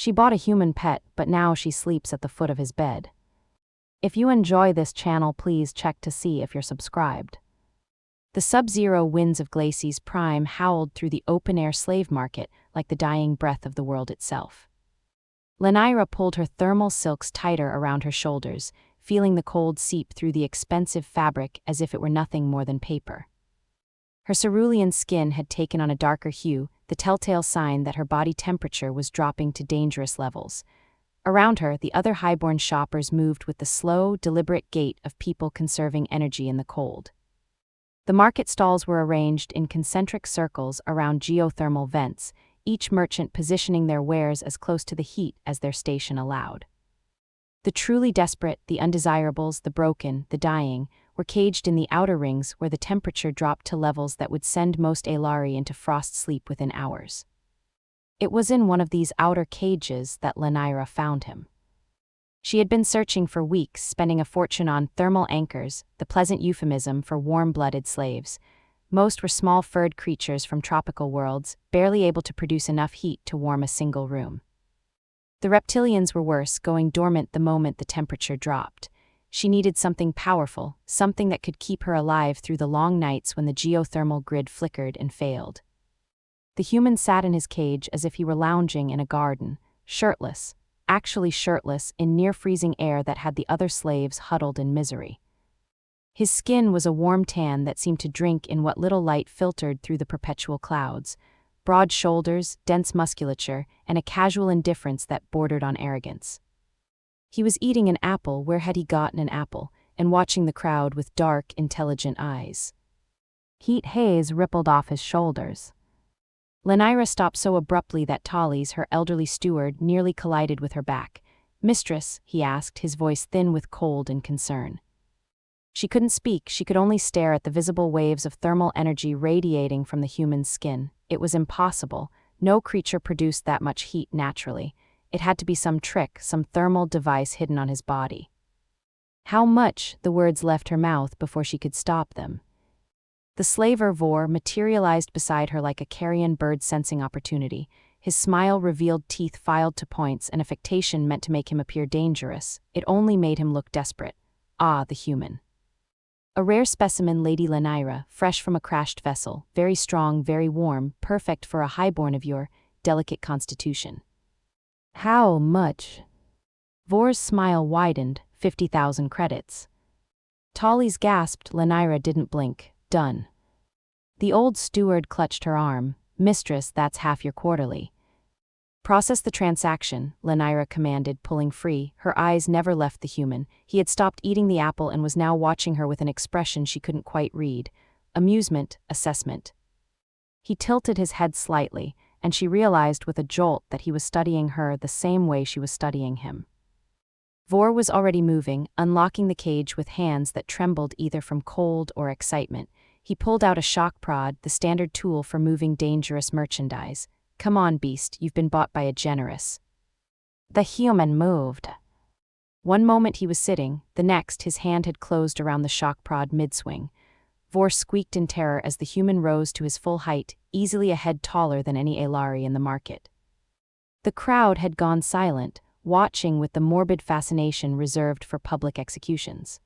She bought a human pet, but now she sleeps at the foot of his bed. If you enjoy this channel, please check to see if you're subscribed. The sub-zero winds of Glacis Prime howled through the open-air slave market like the dying breath of the world itself. Lenira pulled her thermal silks tighter around her shoulders, feeling the cold seep through the expensive fabric as if it were nothing more than paper. Her cerulean skin had taken on a darker hue, the telltale sign that her body temperature was dropping to dangerous levels. Around her, the other highborn shoppers moved with the slow, deliberate gait of people conserving energy in the cold. The market stalls were arranged in concentric circles around geothermal vents, each merchant positioning their wares as close to the heat as their station allowed. The truly desperate, the undesirables, the broken, the dying, were caged in the outer rings where the temperature dropped to levels that would send most Aelari into frost sleep within hours. It was in one of these outer cages that Lenira found him. She had been searching for weeks, spending a fortune on thermal anchors, the pleasant euphemism for warm-blooded slaves. Most were small furred creatures from tropical worlds, barely able to produce enough heat to warm a single room. The reptilians were worse, going dormant the moment the temperature dropped. She needed something powerful, something that could keep her alive through the long nights when the geothermal grid flickered and failed. The human sat in his cage as if he were lounging in a garden, shirtless, actually shirtless in near-freezing air that had the other slaves huddled in misery. His skin was a warm tan that seemed to drink in what little light filtered through the perpetual clouds, broad shoulders, dense musculature, and a casual indifference that bordered on arrogance. He was eating an apple where had he gotten an apple, and watching the crowd with dark, intelligent eyes. Heat haze rippled off his shoulders. Lenira stopped so abruptly that Tallis, her elderly steward, nearly collided with her back. "Mistress," he asked, his voice thin with cold and concern. She couldn't speak, she could only stare at the visible waves of thermal energy radiating from the human's skin. It was impossible. No creature produced that much heat naturally. It had to be some trick, some thermal device hidden on his body. How much? The words left her mouth before she could stop them. The slaver Vor materialized beside her like a carrion bird sensing opportunity. His smile revealed teeth filed to points, an affectation meant to make him appear dangerous. It only made him look desperate. Ah, the human. A rare specimen, Lady Lenira, fresh from a crashed vessel, very strong, very warm, perfect for a highborn of your delicate constitution. How much? Vor's smile widened, 50,000 credits. Tallis gasped. Lenira didn't blink. Done. The old steward clutched her arm. "Mistress, that's half your quarterly." "Process the transaction," Lenira commanded, pulling free. Her eyes never left the human. He had stopped eating the apple and was now watching her with an expression she couldn't quite read. Amusement, assessment. He tilted his head slightly, and she realized with a jolt that he was studying her the same way she was studying him. Vor was already moving, unlocking the cage with hands that trembled either from cold or excitement. He pulled out a shock prod, the standard tool for moving dangerous merchandise. "Come on, beast, you've been bought by a generous." The human moved. One moment he was sitting, the next his hand had closed around the shock prod mid-swing. Vor squeaked in terror as the human rose to his full height, easily a head taller than any Aelari in the market. The crowd had gone silent, watching with the morbid fascination reserved for public executions.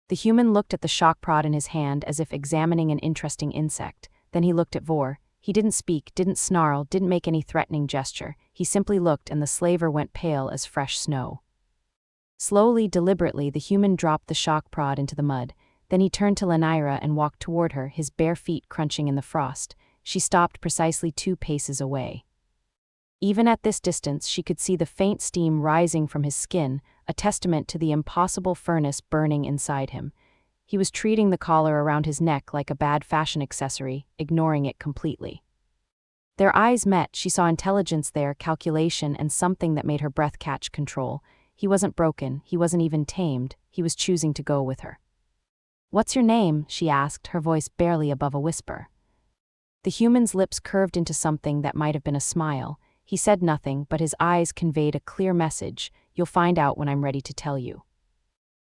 The human looked at the shock prod in his hand as if examining an interesting insect. Then he looked at Vor. He didn't speak, didn't snarl, didn't make any threatening gesture. He simply looked, and the slaver went pale as fresh snow. Slowly, deliberately, the human dropped the shock prod into the mud. Then he turned to Lenira and walked toward her, his bare feet crunching in the frost. She stopped precisely 2 paces away. Even at this distance, she could see the faint steam rising from his skin, a testament to the impossible furnace burning inside him. He was treating the collar around his neck like a bad fashion accessory, ignoring it completely. Their eyes met. She saw intelligence there, calculation, and something that made her breath catch control. He wasn't broken, he wasn't even tamed, he was choosing to go with her. "What's your name?" she asked, her voice barely above a whisper. The human's lips curved into something that might have been a smile. He said nothing, but his eyes conveyed a clear message. "You'll find out when I'm ready to tell you."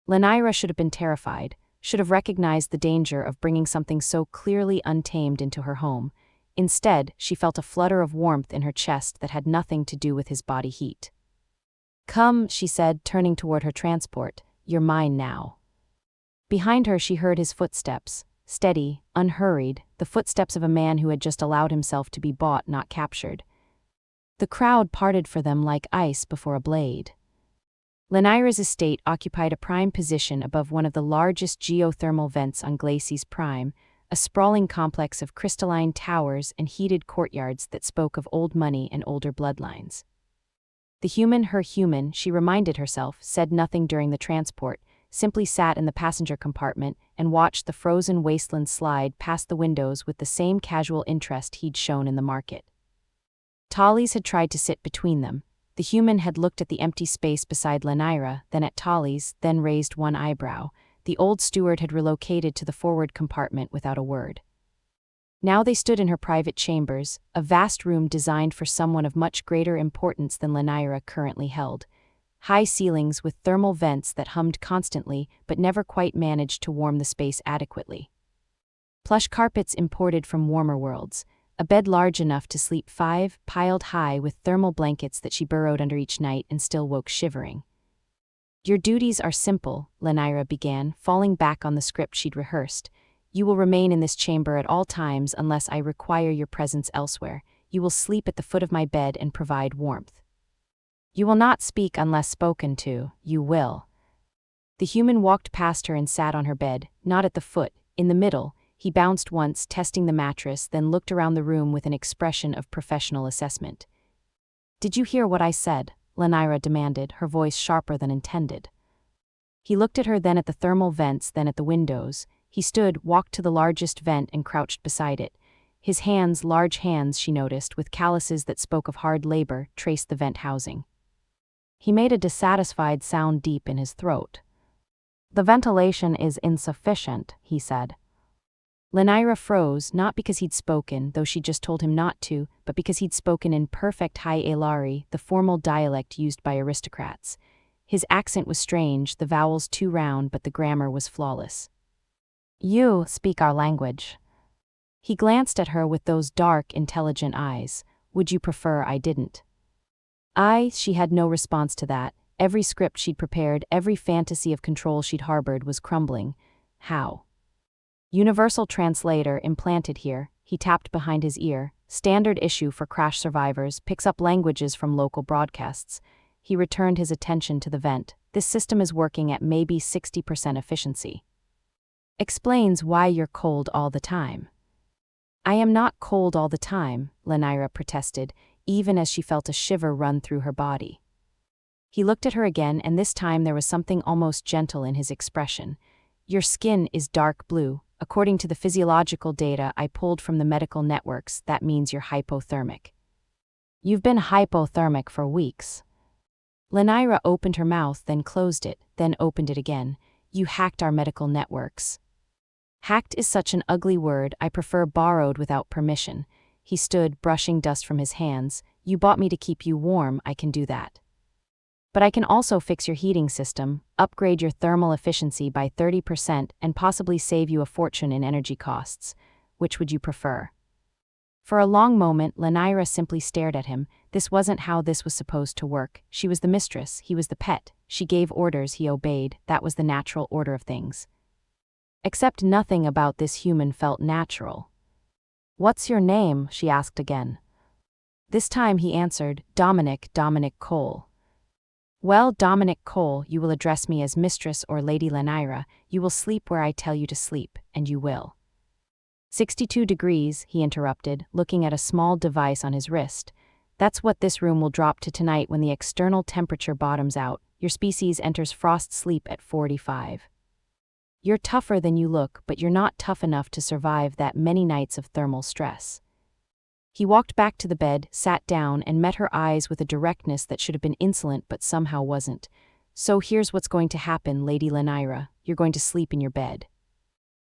Lenira should have been terrified, should have recognized the danger of bringing something so clearly untamed into her home. Instead, she felt a flutter of warmth in her chest that had nothing to do with his body heat. "Come," she said, turning toward her transport. "You're mine now." Behind her she heard his footsteps, steady, unhurried, the footsteps of a man who had just allowed himself to be bought, not captured. The crowd parted for them like ice before a blade. Lenira's estate occupied a prime position above one of the largest geothermal vents on Glacis Prime, a sprawling complex of crystalline towers and heated courtyards that spoke of old money and older bloodlines. The human, her human, she reminded herself, said nothing during the transport, simply sat in the passenger compartment and watched the frozen wasteland slide past the windows with the same casual interest he'd shown in the market. Tallis had tried to sit between them. The human had looked at the empty space beside Lenira, then at Tallis, then raised one eyebrow. The old steward had relocated to the forward compartment without a word. Now they stood in her private chambers, a vast room designed for someone of much greater importance than Lenira currently held. High ceilings with thermal vents that hummed constantly but never quite managed to warm the space adequately. Plush carpets imported from warmer worlds, a bed large enough to sleep 5, piled high with thermal blankets that she burrowed under each night and still woke shivering. "Your duties are simple," Lenira began, falling back on the script she'd rehearsed. "You will remain in this chamber at all times unless I require your presence elsewhere. You will sleep at the foot of my bed and provide warmth. You will not speak unless spoken to. You will." The human walked past her and sat on her bed, not at the foot, in the middle. He bounced once, testing the mattress, then looked around the room with an expression of professional assessment. "Did you hear what I said?" Lenira demanded, her voice sharper than intended. He looked at her, then at the thermal vents, then at the windows. He stood, walked to the largest vent and crouched beside it. His hands, large hands, she noticed, with calluses that spoke of hard labor, traced the vent housing. He made a dissatisfied sound deep in his throat. "The ventilation is insufficient," he said. Lenira froze, not because he'd spoken, though she just told him not to, but because he'd spoken in perfect High Elari, the formal dialect used by aristocrats. His accent was strange, the vowels too round, but the grammar was flawless. "You speak our language." He glanced at her with those dark, intelligent eyes. "Would you prefer I didn't?" She had no response to that. Every script she'd prepared, every fantasy of control she'd harbored was crumbling. How? Universal translator implanted here. He tapped behind his ear. Standard issue for crash survivors, picks up languages from local broadcasts. He returned his attention to the vent. This system is working at maybe 60% efficiency. Explains why you're cold all the time. "I am not cold all the time," Lenira protested, even as she felt a shiver run through her body. He looked at her again, and this time there was something almost gentle in his expression. "Your skin is dark blue. According to the physiological data I pulled from the medical networks, that means you're hypothermic. You've been hypothermic for weeks." Lenira opened her mouth, then closed it, then opened it again. "You hacked our medical networks." Hacked is such an ugly word, I prefer borrowed without permission. He stood, brushing dust from his hands. "You bought me to keep you warm, I can do that. But I can also fix your heating system, upgrade your thermal efficiency by 30%, and possibly save you a fortune in energy costs. Which would you prefer?" For a long moment, Lenira simply stared at him. This wasn't how this was supposed to work. She was the mistress, he was the pet. She gave orders, he obeyed. That was the natural order of things. Except nothing about this human felt natural. "What's your name?" she asked again. This time he answered, Dominic Cole." "Well, Dominic Cole, you will address me as Mistress or Lady Lenira. You will sleep where I tell you to sleep, and you will." 62 degrees, he interrupted, looking at a small device on his wrist. "That's what this room will drop to tonight when the external temperature bottoms out. Your species enters frost sleep at 45. You're tougher than you look, but you're not tough enough to survive that many nights of thermal stress." He walked back to the bed, sat down, and met her eyes with a directness that should have been insolent but somehow wasn't. "So here's what's going to happen, Lady Lenira. You're going to sleep in your bed.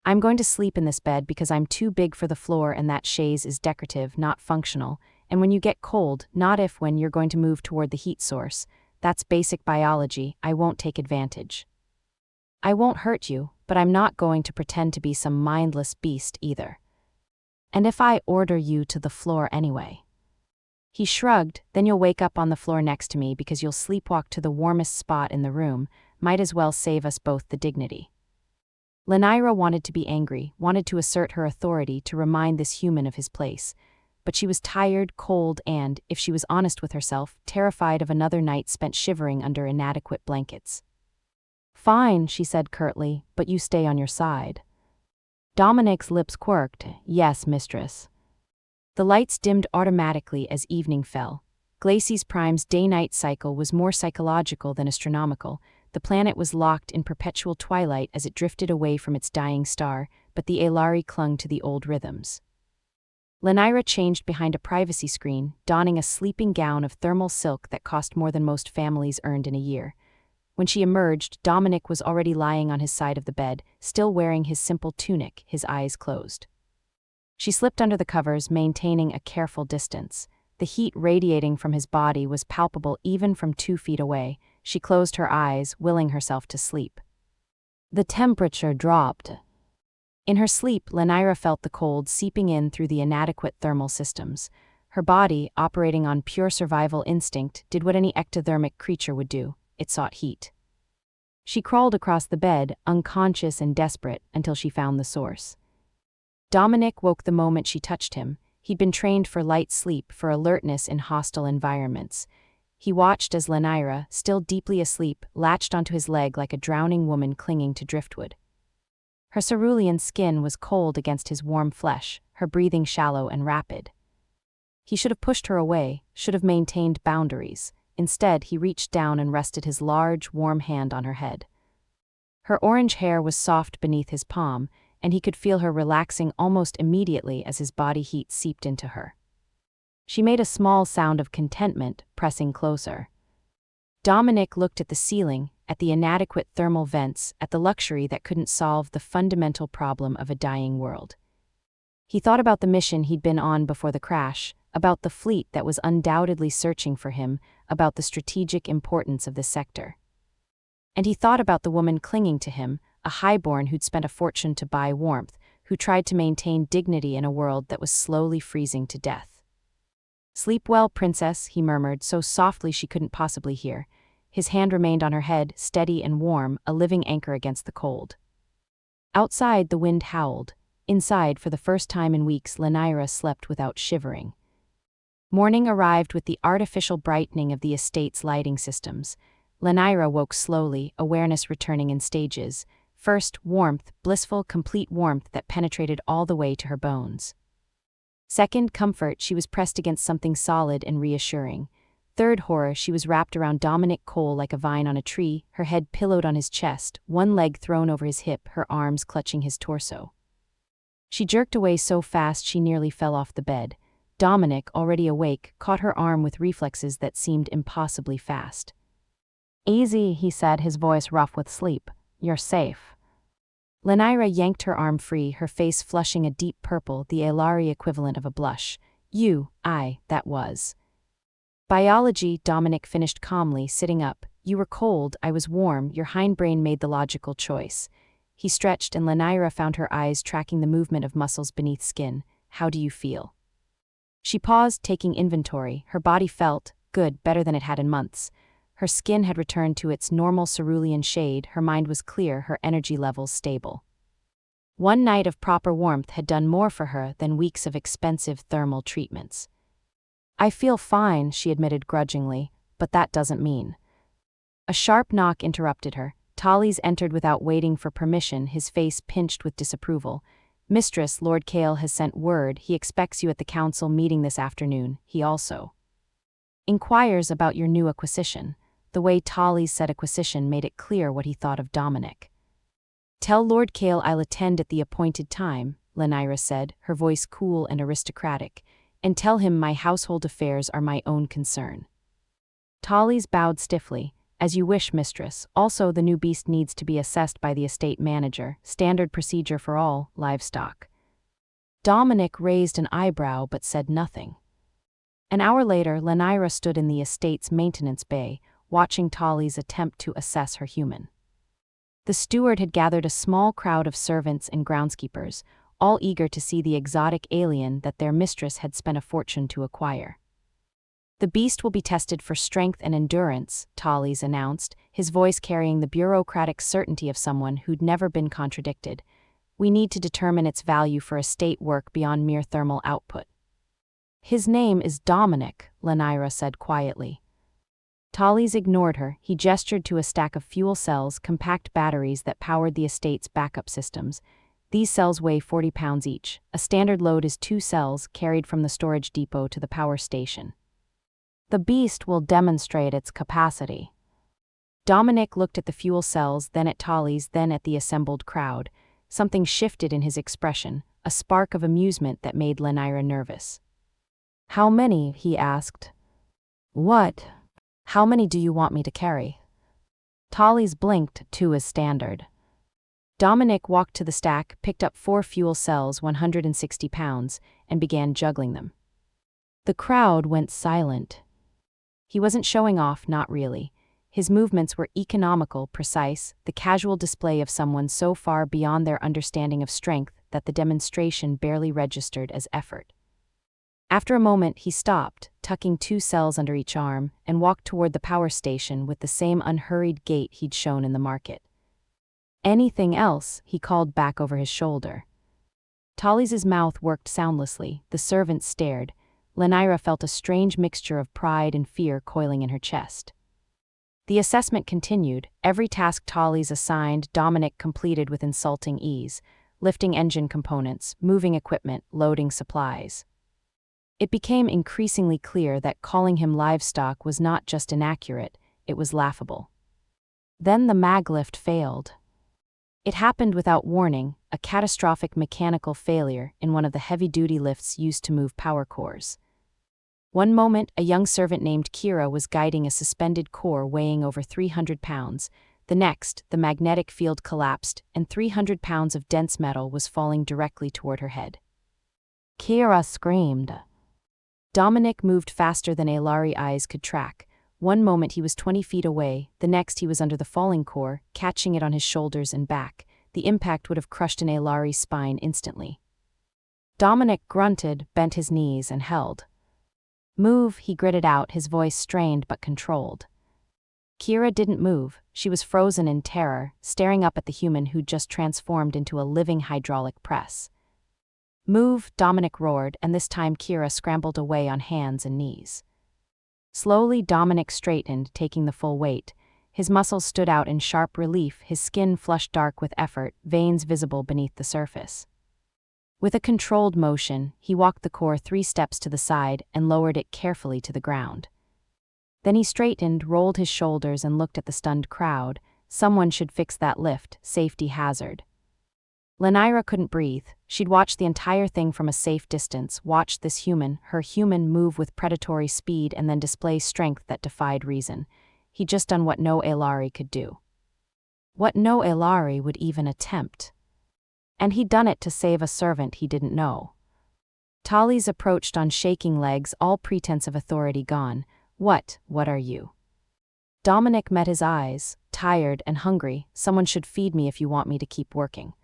I'm going to sleep in this bed because I'm too big for the floor, and that chaise is decorative, not functional. And when you get cold, not if, when you're going to move toward the heat source. That's basic biology. I won't take advantage. I won't hurt you, but I'm not going to pretend to be some mindless beast either." And if I order you to the floor anyway? He shrugged. Then you'll wake up on the floor next to me because you'll sleepwalk to the warmest spot in the room. Might as well save us both the dignity. Lenira wanted to be angry, wanted to assert her authority to remind this human of his place. But she was tired, cold, and, if she was honest with herself, terrified of another night spent shivering under inadequate blankets. Fine, she said curtly, but you stay on your side. Dominic's lips quirked. Yes, mistress. The lights dimmed automatically as evening fell. Glacis Prime's day-night cycle was more psychological than astronomical. The planet was locked in perpetual twilight as it drifted away from its dying star, but the Aelari clung to the old rhythms. Lenira changed behind a privacy screen, donning a sleeping gown of thermal silk that cost more than most families earned in a year. When she emerged, Dominic was already lying on his side of the bed, still wearing his simple tunic, his eyes closed. She slipped under the covers, maintaining a careful distance. The heat radiating from his body was palpable even from 2 feet away. She closed her eyes, willing herself to sleep. The temperature dropped. In her sleep, Lenira felt the cold seeping in through the inadequate thermal systems. Her body, operating on pure survival instinct, did what any ectothermic creature would do. It sought heat. She crawled across the bed, unconscious and desperate, until she found the source. Dominic woke the moment she touched him. He'd been trained for light sleep, for alertness in hostile environments. He watched as Lenira, still deeply asleep, latched onto his leg like a drowning woman clinging to driftwood. Her cerulean skin was cold against his warm flesh, her breathing shallow and rapid. He should have pushed her away, should have maintained boundaries. Instead, he reached down and rested his large, warm hand on her head. Her orange hair was soft beneath his palm, and he could feel her relaxing almost immediately as his body heat seeped into her. She made a small sound of contentment, pressing closer. Dominic looked at the ceiling, at the inadequate thermal vents, at the luxury that couldn't solve the fundamental problem of a dying world. He thought about the mission he'd been on before the crash, about the fleet that was undoubtedly searching for him, about the strategic importance of this sector. And he thought about the woman clinging to him, a highborn who'd spent a fortune to buy warmth, who tried to maintain dignity in a world that was slowly freezing to death. "Sleep well, princess," he murmured, so softly she couldn't possibly hear. His hand remained on her head, steady and warm, a living anchor against the cold. Outside, the wind howled. Inside, for the first time in weeks, Lenira slept without shivering. Morning arrived with the artificial brightening of the estate's lighting systems. Lenira woke slowly, awareness returning in stages. First, warmth, blissful, complete warmth that penetrated all the way to her bones. Second, comfort, she was pressed against something solid and reassuring. Third, horror, she was wrapped around Dominic Cole like a vine on a tree, her head pillowed on his chest, one leg thrown over his hip, her arms clutching his torso. She jerked away so fast she nearly fell off the bed. Dominic, already awake, caught her arm with reflexes that seemed impossibly fast. "Easy," he said, his voice rough with sleep. "You're safe." Lenira yanked her arm free, her face flushing a deep purple, the Aelari equivalent of a blush. That was. "Biology," Dominic finished calmly, sitting up. "You were cold, I was warm, your hindbrain made the logical choice." He stretched and Lenira found her eyes tracking the movement of muscles beneath skin. "How do you feel?" She paused, taking inventory. Her body felt good, better than it had in months. Her skin had returned to its normal cerulean shade, her mind was clear, her energy levels stable. One night of proper warmth had done more for her than weeks of expensive thermal treatments. "I feel fine," she admitted grudgingly, "but that doesn't mean." A sharp knock interrupted her. Tallis entered without waiting for permission, his face pinched with disapproval. "Mistress, Lord Kale has sent word. He expects you at the council meeting this afternoon. He also inquires about your new acquisition." The way Tallis said acquisition made it clear what he thought of Dominic. "Tell Lord Kale I'll attend at the appointed time," Lenira said, her voice cool and aristocratic, "and tell him my household affairs are my own concern." Tallis bowed stiffly. "As you wish, mistress. Also, the new beast needs to be assessed by the estate manager, standard procedure for all livestock." Dominic raised an eyebrow but said nothing. An hour later, Lenira stood in the estate's maintenance bay, watching Tallis attempt to assess her human. The steward had gathered a small crowd of servants and groundskeepers, all eager to see the exotic alien that their mistress had spent a fortune to acquire. "The beast will be tested for strength and endurance," Tallies announced, his voice carrying the bureaucratic certainty of someone who'd never been contradicted. "We need to determine its value for estate work beyond mere thermal output." "His name is Dominic," Lenira said quietly. Tallies ignored her. He gestured to a stack of fuel cells, compact batteries that powered the estate's backup systems. "These cells weigh 40 pounds each. A standard load is 2 cells carried from the storage depot to the power station. The beast will demonstrate its capacity." Dominic looked at the fuel cells, then at Tallies, then at the assembled crowd. Something shifted in his expression, a spark of amusement that made Lenira nervous. "How many?" he asked. "What? How many do you want me to carry?" Tallies blinked. 2 is standard. Dominic walked to the stack, picked up 4 fuel cells, 160 pounds, and began juggling them. The crowd went silent. He wasn't showing off, not really. His movements were economical, precise, the casual display of someone so far beyond their understanding of strength that the demonstration barely registered as effort. After a moment, he stopped, tucking 2 cells under each arm, and walked toward the power station with the same unhurried gait he'd shown in the market. "Anything else?" he called back over his shoulder. Tallies' mouth worked soundlessly. The servant stared. Lenira felt a strange mixture of pride and fear coiling in her chest. The assessment continued. Every task Tallies assigned, Dominic completed with insulting ease, lifting engine components, moving equipment, loading supplies. It became increasingly clear that calling him livestock was not just inaccurate, it was laughable. Then the maglift failed. It happened without warning, a catastrophic mechanical failure in one of the heavy-duty lifts used to move power cores. One moment, a young servant named Kira was guiding a suspended core weighing over 300 pounds. The next, the magnetic field collapsed, and 300 pounds of dense metal was falling directly toward her head. Kira screamed. Dominic moved faster than Aelari eyes could track. One moment he was 20 feet away, the next he was under the falling core, catching it on his shoulders and back. The impact would have crushed an Aelari's spine instantly. Dominic grunted, bent his knees, and held. "Move," he gritted out, his voice strained but controlled. Kira didn't move. She was frozen in terror, staring up at the human who'd just transformed into a living hydraulic press. "Move," Dominic roared, and this time Kira scrambled away on hands and knees. Slowly, Dominic straightened, taking the full weight. His muscles stood out in sharp relief, his skin flushed dark with effort, veins visible beneath the surface. With a controlled motion, he walked the core 3 steps to the side and lowered it carefully to the ground. Then he straightened, rolled his shoulders, and looked at the stunned crowd. Someone should fix that lift, safety hazard. Lenira couldn't breathe. She'd watched the entire thing from a safe distance, watched this human, her human, move with predatory speed and then display strength that defied reason. He'd just done what no Aelari could do. What no Aelari would even attempt. And he'd done it to save a servant he didn't know. Tallies approached on shaking legs, all pretense of authority gone. What are you?" Dominic met his eyes, tired and hungry. "Someone should feed me if you want me to keep working."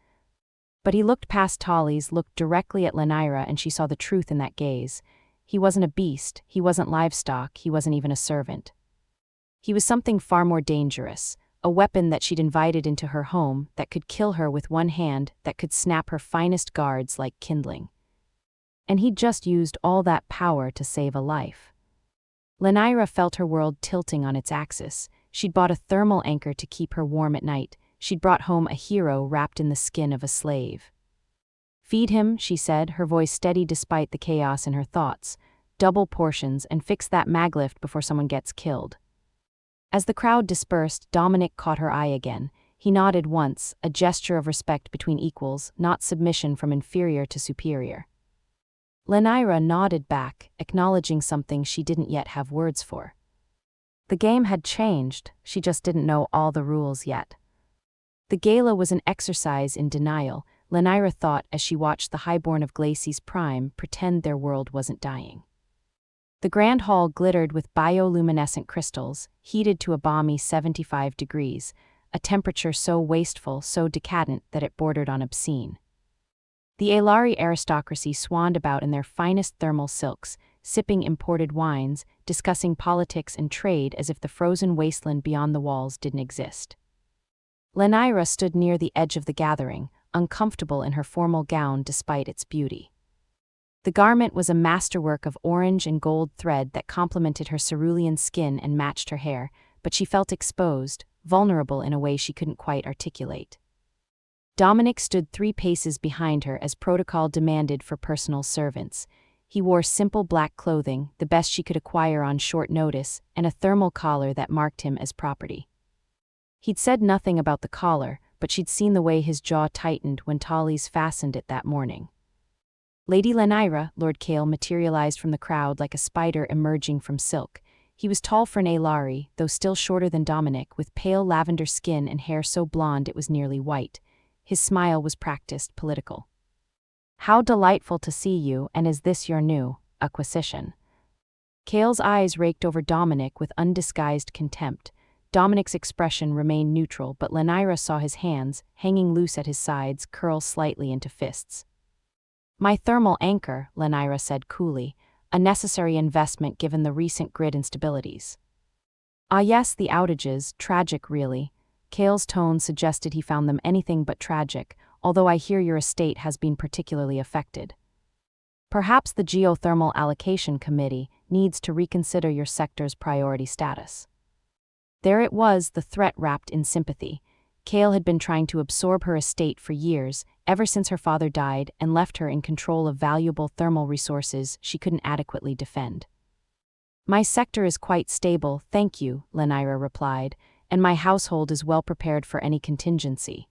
But he looked past Tallies, looked directly at Lenira, and she saw the truth in that gaze. He wasn't a beast, he wasn't livestock, he wasn't even a servant. He was something far more dangerous, a weapon that she'd invited into her home, that could kill her with one hand, that could snap her finest guards like kindling. And he'd just used all that power to save a life. Lenira felt her world tilting on its axis. She'd bought a thermal anchor to keep her warm at night. She'd brought home a hero wrapped in the skin of a slave. "Feed him," she said, her voice steady despite the chaos in her thoughts. "Double portions, and fix that maglift before someone gets killed." As the crowd dispersed, Dominic caught her eye again. He nodded once, a gesture of respect between equals, not submission from inferior to superior. Lenira nodded back, acknowledging something she didn't yet have words for. The game had changed, she just didn't know all the rules yet. The gala was an exercise in denial, Lenira thought as she watched the highborn of Glacis Prime pretend their world wasn't dying. The grand hall glittered with bioluminescent crystals, heated to a balmy 75 degrees, a temperature so wasteful, so decadent that it bordered on obscene. The Aelari aristocracy swanned about in their finest thermal silks, sipping imported wines, discussing politics and trade as if the frozen wasteland beyond the walls didn't exist. Lenira stood near the edge of the gathering, uncomfortable in her formal gown despite its beauty. The garment was a masterwork of orange and gold thread that complemented her cerulean skin and matched her hair, but she felt exposed, vulnerable in a way she couldn't quite articulate. Dominic stood 3 paces behind her as protocol demanded for personal servants. He wore simple black clothing, the best she could acquire on short notice, and a thermal collar that marked him as property. He'd said nothing about the collar, but she'd seen the way his jaw tightened when Tallies fastened it that morning. Lady Lenira, Lord Kale materialized from the crowd like a spider emerging from silk. He was tall for an Aelari, though still shorter than Dominic, with pale lavender skin and hair so blonde it was nearly white. His smile was practiced, political. "How delightful to see you, and is this your new acquisition?" Kale's eyes raked over Dominic with undisguised contempt. Dominic's expression remained neutral, but Lenira saw his hands, hanging loose at his sides, curl slightly into fists. "My thermal anchor," Lenira said coolly, "a necessary investment given the recent grid instabilities." "Ah yes, the outages, tragic really." Kale's tone suggested he found them anything but tragic, although I hear your estate has been particularly affected. "Perhaps the Geothermal Allocation Committee needs to reconsider your sector's priority status." There it was, the threat wrapped in sympathy. Kale had been trying to absorb her estate for years, ever since her father died, and left her in control of valuable thermal resources she couldn't adequately defend. "My sector is quite stable, thank you," Lenira replied, "and my household is well prepared for any contingency."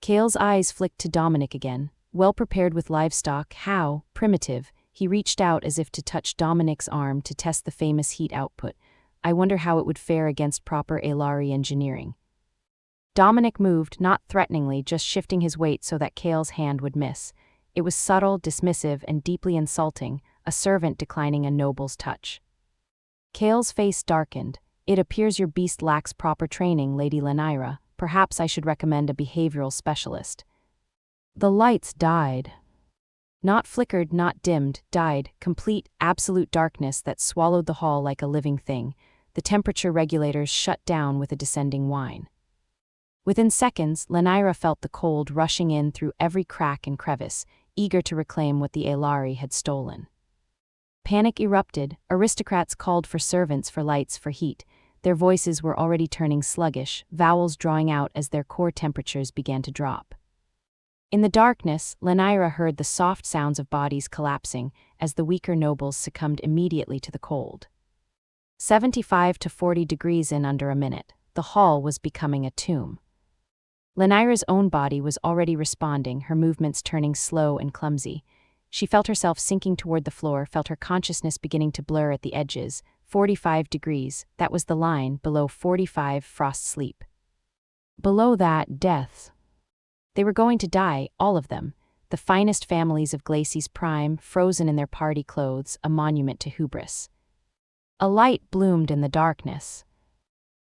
Kale's eyes flicked to Dominic again. Well prepared with livestock, how primitive. He reached out as if to touch Dominic's arm to test the famous heat output. I wonder how it would fare against proper Aelari engineering. Dominic moved, not threateningly, just shifting his weight so that Kale's hand would miss. It was subtle, dismissive, and deeply insulting, a servant declining a noble's touch. Kale's face darkened. "It appears your beast lacks proper training, Lady Lenira. Perhaps I should recommend a behavioral specialist." The lights died. Not flickered, not dimmed, died, complete, absolute darkness that swallowed the hall like a living thing. The temperature regulators shut down with a descending whine. Within seconds, Lenira felt the cold rushing in through every crack and crevice, eager to reclaim what the Aelari had stolen. Panic erupted. Aristocrats called for servants, for lights, for heat. Their voices were already turning sluggish, vowels drawing out as their core temperatures began to drop. In the darkness, Lenira heard the soft sounds of bodies collapsing as the weaker nobles succumbed immediately to the cold. 75 to 40 degrees in under a minute. The hall was becoming a tomb. Lenira's own body was already responding, her movements turning slow and clumsy. She felt herself sinking toward the floor, felt her consciousness beginning to blur at the edges. 45 degrees, that was the line. Below 45, frost sleep. Below that, death. They were going to die, all of them. The finest families of Glacis Prime, frozen in their party clothes, a monument to hubris. A light bloomed in the darkness.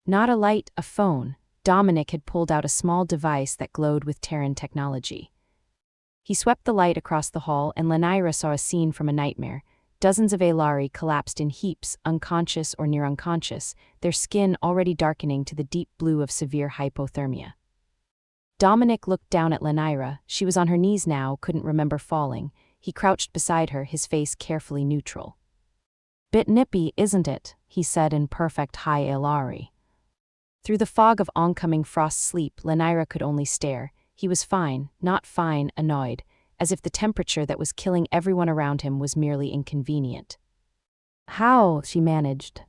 Not a light, a phone. Dominic had pulled out a small device that glowed with Terran technology. He swept the light across the hall, and Lenira saw a scene from a nightmare. Dozens of Aelari collapsed in heaps, unconscious or near unconscious, their skin already darkening to the deep blue of severe hypothermia. Dominic looked down at Lenira. She was on her knees now, couldn't remember falling. He crouched beside her, his face carefully neutral. "Bit nippy, isn't it?" he said in perfect high Aelari. Through the fog of oncoming frost sleep, Lenira could only stare. He was fine, not fine, annoyed, as if the temperature that was killing everyone around him was merely inconvenient. "How?" she managed.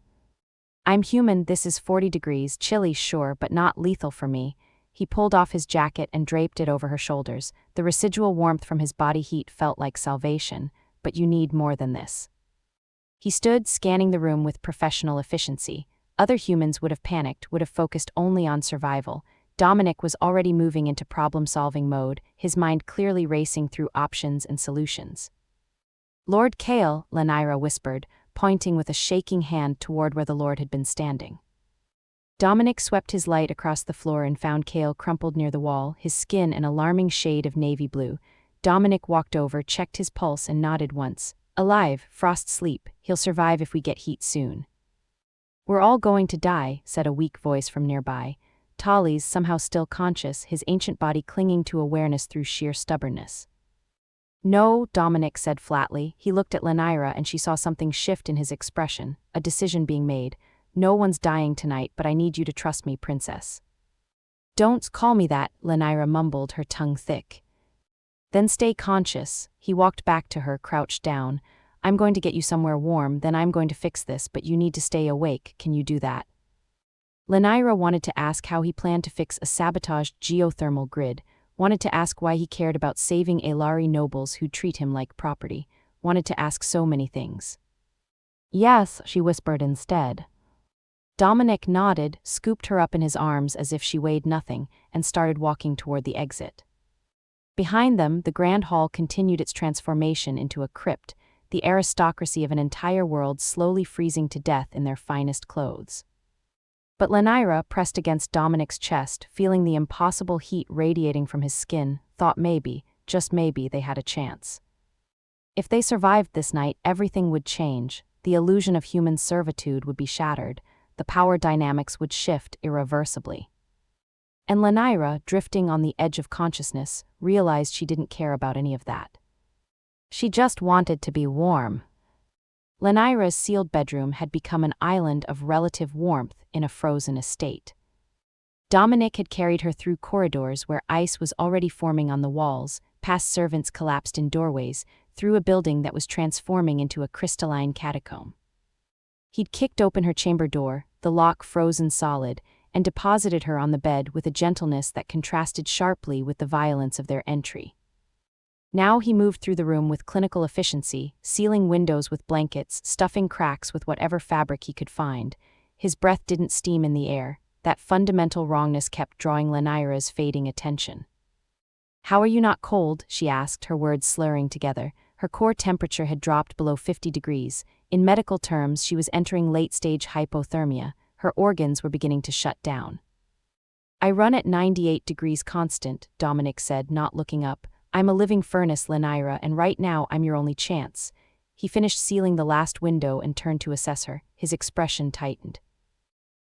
"I'm human, this is 40 degrees, chilly sure, but not lethal for me." He pulled off his jacket and draped it over her shoulders. The residual warmth from his body heat felt like salvation, but you need more than this. He stood, scanning the room with professional efficiency. Other humans would have panicked, would have focused only on survival. Dominic was already moving into problem-solving mode, his mind clearly racing through options and solutions. "Lord Kale," Lenira whispered, pointing with a shaking hand toward where the Lord had been standing. Dominic swept his light across the floor and found Kale crumpled near the wall, his skin an alarming shade of navy blue. Dominic walked over, checked his pulse, and nodded once. Alive, frost sleep, he'll survive if we get heat soon. We're all going to die, said a weak voice from nearby. Tolly's somehow still conscious, his ancient body clinging to awareness through sheer stubbornness. No, Dominic said flatly. He looked at Lenira and she saw something shift in his expression, a decision being made. No one's dying tonight, but I need you to trust me, princess. Don't call me that, Lenira mumbled, her tongue thick. Then stay conscious. He walked back to her, crouched down. I'm going to get you somewhere warm, then I'm going to fix this, but you need to stay awake. Can you do that? Lenira wanted to ask how he planned to fix a sabotaged geothermal grid, wanted to ask why he cared about saving Elari nobles who'd treat him like property, wanted to ask so many things. Yes, she whispered instead. Dominic nodded, scooped her up in his arms as if she weighed nothing, and started walking toward the exit. Behind them, the grand hall continued its transformation into a crypt, the aristocracy of an entire world slowly freezing to death in their finest clothes. But Lenira, pressed against Dominic's chest, feeling the impossible heat radiating from his skin, thought maybe, just maybe, they had a chance. If they survived this night, everything would change, the illusion of human servitude would be shattered, the power dynamics would shift irreversibly. And Lenira, drifting on the edge of consciousness, realized she didn't care about any of that. She just wanted to be warm. Lenira's sealed bedroom had become an island of relative warmth in a frozen estate. Dominic had carried her through corridors where ice was already forming on the walls, past servants collapsed in doorways, through a building that was transforming into a crystalline catacomb. He'd kicked open her chamber door, the lock frozen solid, and deposited her on the bed with a gentleness that contrasted sharply with the violence of their entry. Now he moved through the room with clinical efficiency, sealing windows with blankets, stuffing cracks with whatever fabric he could find. His breath didn't steam in the air. That fundamental wrongness kept drawing Lenira's fading attention. How are you not cold? She asked, her words slurring together. Her core temperature had dropped below 50 degrees. In medical terms, she was entering late-stage hypothermia. Her organs were beginning to shut down. I run at 98 degrees constant, Dominic said, not looking up. I'm a living furnace, Lenira, and right now I'm your only chance. He finished sealing the last window and turned to assess her. His expression tightened.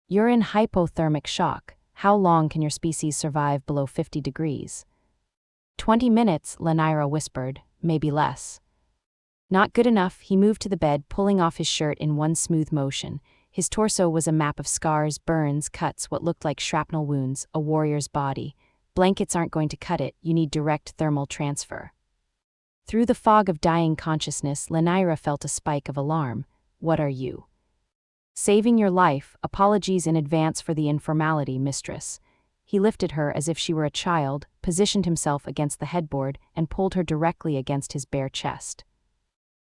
You're in hypothermic shock. How long can your species survive below 50 degrees? 20 minutes, Lenira whispered, maybe less. Not good enough, he moved to the bed, pulling off his shirt in one smooth motion. His torso was a map of scars, burns, cuts, what looked like shrapnel wounds, a warrior's body. Blankets aren't going to cut it, you need direct thermal transfer. Through the fog of dying consciousness, Lenira felt a spike of alarm. What are you? Saving your life, apologies in advance for the informality, mistress. He lifted her as if she were a child, positioned himself against the headboard, and pulled her directly against his bare chest.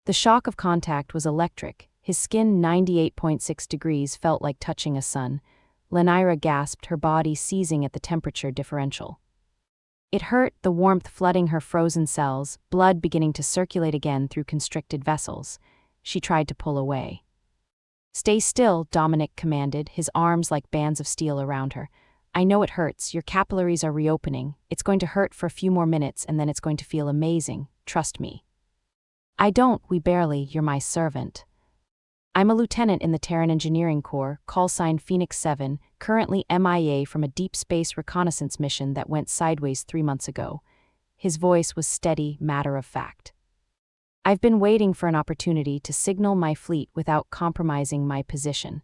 The shock of contact was electric. His skin, 98.6 degrees, felt like touching a sun. Lenira gasped, her body seizing at the temperature differential. It hurt, the warmth flooding her frozen cells, blood beginning to circulate again through constricted vessels. She tried to pull away. Stay still, Dominic commanded, his arms like bands of steel around her. I know it hurts, your capillaries are reopening. It's going to hurt for a few more minutes and then it's going to feel amazing, trust me. I don't, we barely, you're my servant. I'm a lieutenant in the Terran Engineering Corps, call sign Phoenix 7, currently MIA from a deep space reconnaissance mission that went sideways 3 months ago. His voice was steady, matter-of-fact. I've been waiting for an opportunity to signal my fleet without compromising my position.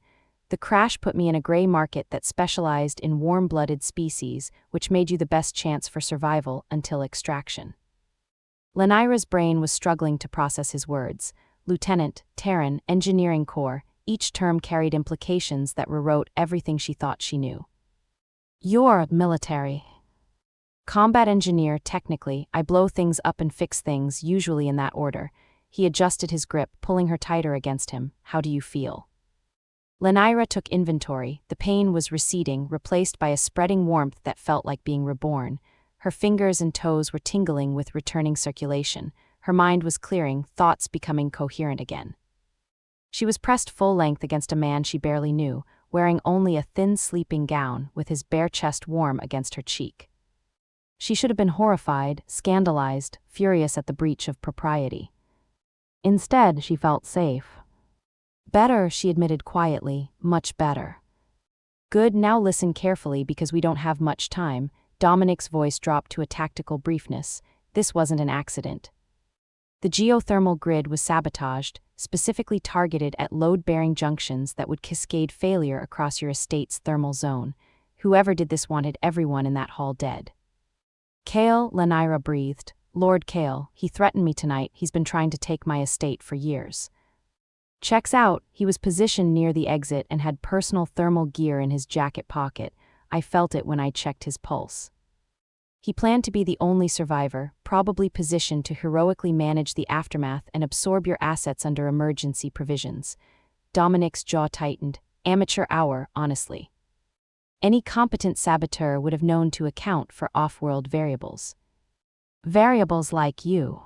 The crash put me in a gray market that specialized in warm-blooded species, which made you the best chance for survival until extraction. Lenira's brain was struggling to process his words. Lieutenant, Terran, Engineering Corps, each term carried implications that rewrote everything she thought she knew. You're military. Combat engineer, technically, I blow things up and fix things, usually in that order. He adjusted his grip, pulling her tighter against him. How do you feel? Lenira took inventory. The pain was receding, replaced by a spreading warmth that felt like being reborn. Her fingers and toes were tingling with returning circulation. Her mind was clearing, thoughts becoming coherent again. She was pressed full length against a man she barely knew, wearing only a thin sleeping gown, with his bare chest warm against her cheek. She should have been horrified, scandalized, furious at the breach of propriety. Instead, she felt safe. Better, she admitted quietly, much better. Good, now listen carefully because we don't have much time. Dominic's voice dropped to a tactical briefness. This wasn't an accident. The geothermal grid was sabotaged, specifically targeted at load-bearing junctions that would cascade failure across your estate's thermal zone. Whoever did this wanted everyone in that hall dead. Kale, Lenira breathed. Lord Kale, he threatened me tonight. He's been trying to take my estate for years. Checks out, he was positioned near the exit and had personal thermal gear in his jacket pocket. I felt it when I checked his pulse. He planned to be the only survivor, probably positioned to heroically manage the aftermath and absorb your assets under emergency provisions. Dominic's jaw tightened. Amateur hour, honestly. Any competent saboteur would have known to account for off-world variables. Variables like you.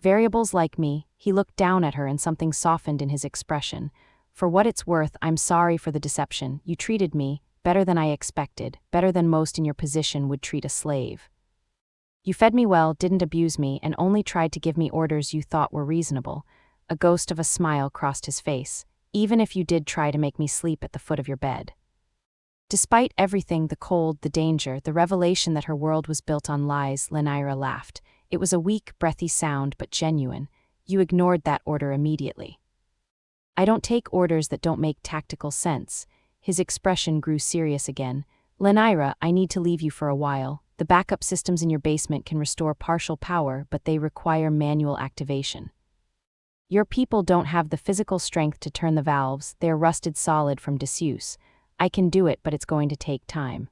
Variables like me. He looked down at her and something softened in his expression. For what it's worth, I'm sorry for the deception. You treated me better than I expected, better than most in your position would treat a slave. You fed me well, didn't abuse me, and only tried to give me orders you thought were reasonable. A ghost of a smile crossed his face. Even if you did try to make me sleep at the foot of your bed. Despite everything, the cold, the danger, the revelation that her world was built on lies, Lenira laughed. It was a weak, breathy sound, but genuine. You ignored that order immediately. I don't take orders that don't make tactical sense. His expression grew serious again. Lenira, I need to leave you for a while. The backup systems in your basement can restore partial power, but they require manual activation. Your people don't have the physical strength to turn the valves. They're rusted solid from disuse. I can do it, but it's going to take time.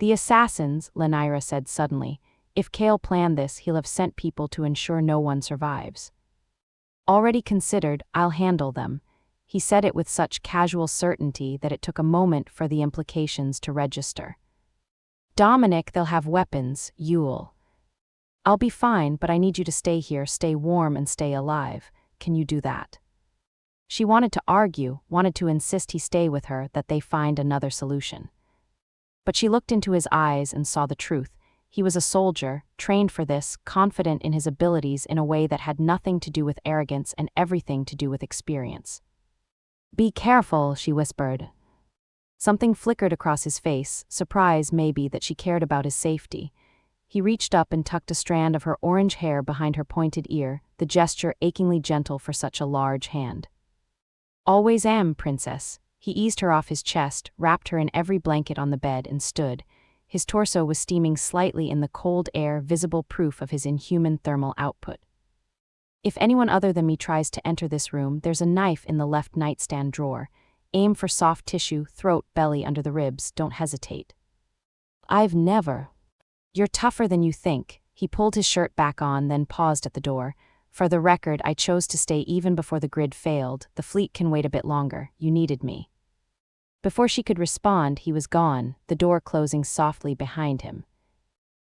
The assassins, Lenira said suddenly. If Kale planned this, he'll have sent people to ensure no one survives. Already considered, I'll handle them. He said it with such casual certainty that it took a moment for the implications to register. Dominic, they'll have weapons, you'll. I'll be fine, but I need you to stay here, stay warm and stay alive. Can you do that? She wanted to argue, wanted to insist he stay with her, that they find another solution. But she looked into his eyes and saw the truth. He was a soldier, trained for this, confident in his abilities in a way that had nothing to do with arrogance and everything to do with experience. Be careful, she whispered. Something flickered across his face, surprise maybe that she cared about his safety. He reached up and tucked a strand of her orange hair behind her pointed ear, the gesture achingly gentle for such a large hand. Always am, princess. He eased her off his chest, wrapped her in every blanket on the bed, and stood. His torso was steaming slightly in the cold air, visible proof of his inhuman thermal output. If anyone other than me tries to enter this room, there's a knife in the left nightstand drawer. Aim for soft tissue, throat, belly, under the ribs. Don't hesitate. I've never. You're tougher than you think. He pulled his shirt back on, then paused at the door. For the record, I chose to stay even before the grid failed. The fleet can wait a bit longer. You needed me. Before she could respond, he was gone, the door closing softly behind him.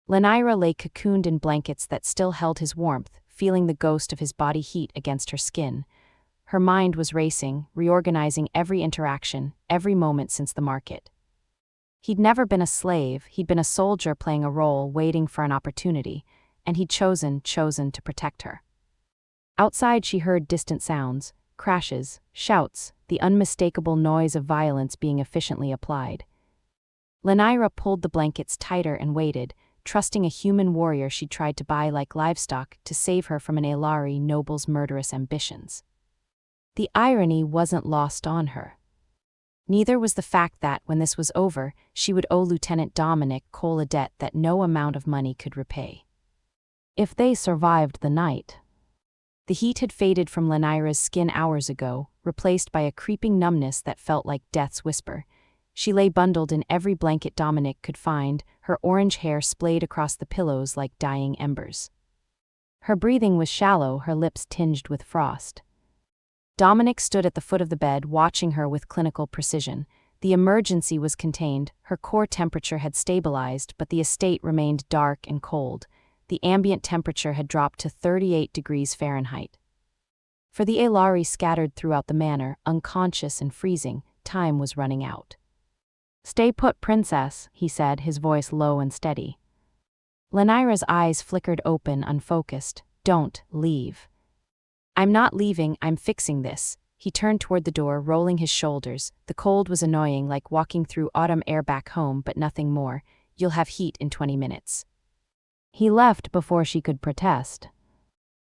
Lenira lay cocooned in blankets that still held his warmth, feeling the ghost of his body heat against her skin. Her mind was racing, reorganizing every interaction, every moment since the market. He'd never been a slave, he'd been a soldier playing a role, waiting for an opportunity, and he'd chosen to protect her. Outside she heard distant sounds, crashes, shouts, the unmistakable noise of violence being efficiently applied. Lenira pulled the blankets tighter and waited, trusting a human warrior she'd tried to buy like livestock to save her from an Aelari noble's murderous ambitions. The irony wasn't lost on her. Neither was the fact that, when this was over, she would owe Lieutenant Dominic Cole a debt that no amount of money could repay. If they survived the night. The heat had faded from Lenira's skin hours ago, replaced by a creeping numbness that felt like death's whisper. She lay bundled in every blanket Dominic could find, her orange hair splayed across the pillows like dying embers. Her breathing was shallow, her lips tinged with frost. Dominic stood at the foot of the bed, watching her with clinical precision. The emergency was contained, her core temperature had stabilized, but the estate remained dark and cold. The ambient temperature had dropped to 38 degrees Fahrenheit. For the Aelari scattered throughout the manor, unconscious and freezing, time was running out. Stay put, princess, he said, his voice low and steady. Lenira's eyes flickered open, unfocused. Don't leave. I'm not leaving, I'm fixing this. He turned toward the door, rolling his shoulders. The cold was annoying, like walking through autumn air back home, but nothing more. You'll have heat in 20 minutes. He left before she could protest.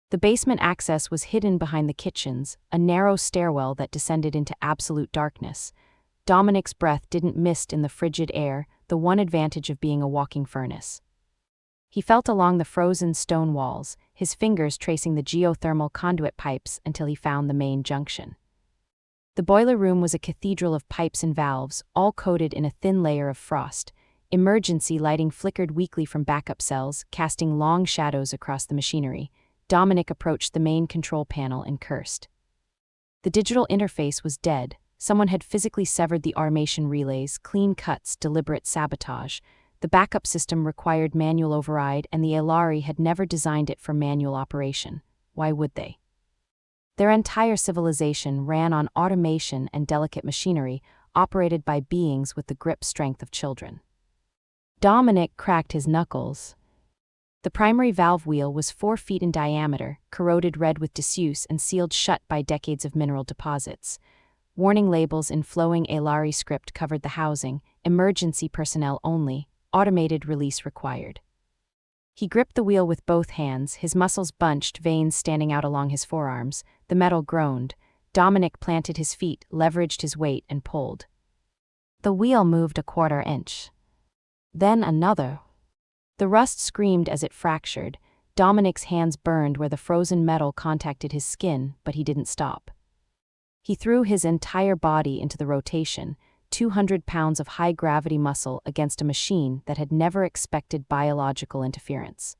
The basement access was hidden behind the kitchens, a narrow stairwell that descended into absolute darkness. Dominic's breath didn't mist in the frigid air, the one advantage of being a walking furnace. He felt along the frozen stone walls, his fingers tracing the geothermal conduit pipes until he found the main junction. The boiler room was a cathedral of pipes and valves, all coated in a thin layer of frost. Emergency lighting flickered weakly from backup cells, casting long shadows across the machinery. Dominic approached the main control panel and cursed. The digital interface was dead. Someone had physically severed the automation relays, clean cuts, deliberate sabotage. The backup system required manual override, and the Elari had never designed it for manual operation. Why would they? Their entire civilization ran on automation and delicate machinery, operated by beings with the grip strength of children. Dominic cracked his knuckles. The primary valve wheel was 4 feet in diameter, corroded red with disuse and sealed shut by decades of mineral deposits. Warning labels in flowing Elari script covered the housing, emergency personnel only, automated release required. He gripped the wheel with both hands, his muscles bunched, veins standing out along his forearms. The metal groaned. Dominic planted his feet, leveraged his weight, and pulled. The wheel moved a 1/4 inch. Then another. The rust screamed as it fractured. Dominic's hands burned where the frozen metal contacted his skin, but he didn't stop. He threw his entire body into the rotation, 200 pounds of high-gravity muscle against a machine that had never expected biological interference.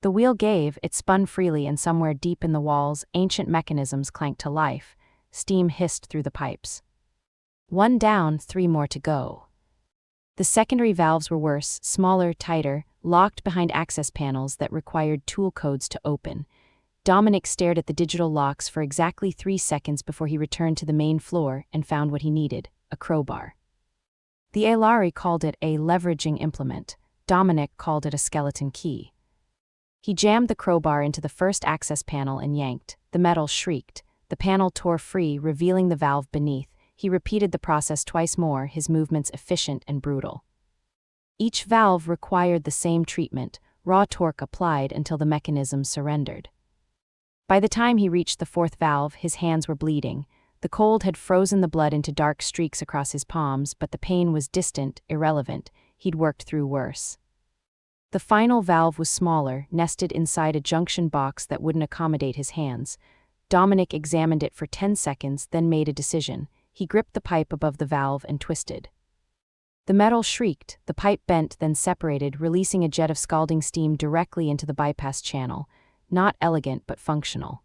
The wheel gave, it spun freely, and somewhere deep in the walls, ancient mechanisms clanked to life. Steam hissed through the pipes. 1 down, 3 more to go. The secondary valves were worse, smaller, tighter, locked behind access panels that required tool codes to open. Dominic stared at the digital locks for exactly 3 seconds before he returned to the main floor and found what he needed, a crowbar. The Elari called it a leveraging implement. Dominic called it a skeleton key. He jammed the crowbar into the first access panel and yanked. The metal shrieked. The panel tore free, revealing the valve beneath. He repeated the process twice more, his movements efficient and brutal. Each valve required the same treatment, raw torque applied until the mechanism surrendered. By the time he reached the 4th valve, his hands were bleeding. The cold had frozen the blood into dark streaks across his palms, but the pain was distant, irrelevant. He'd worked through worse. The final valve was smaller, nested inside a junction box that wouldn't accommodate his hands. Dominic examined it for 10 seconds, then made a decision. He gripped the pipe above the valve and twisted. The metal shrieked, the pipe bent, then separated, releasing a jet of scalding steam directly into the bypass channel. Not elegant, but functional.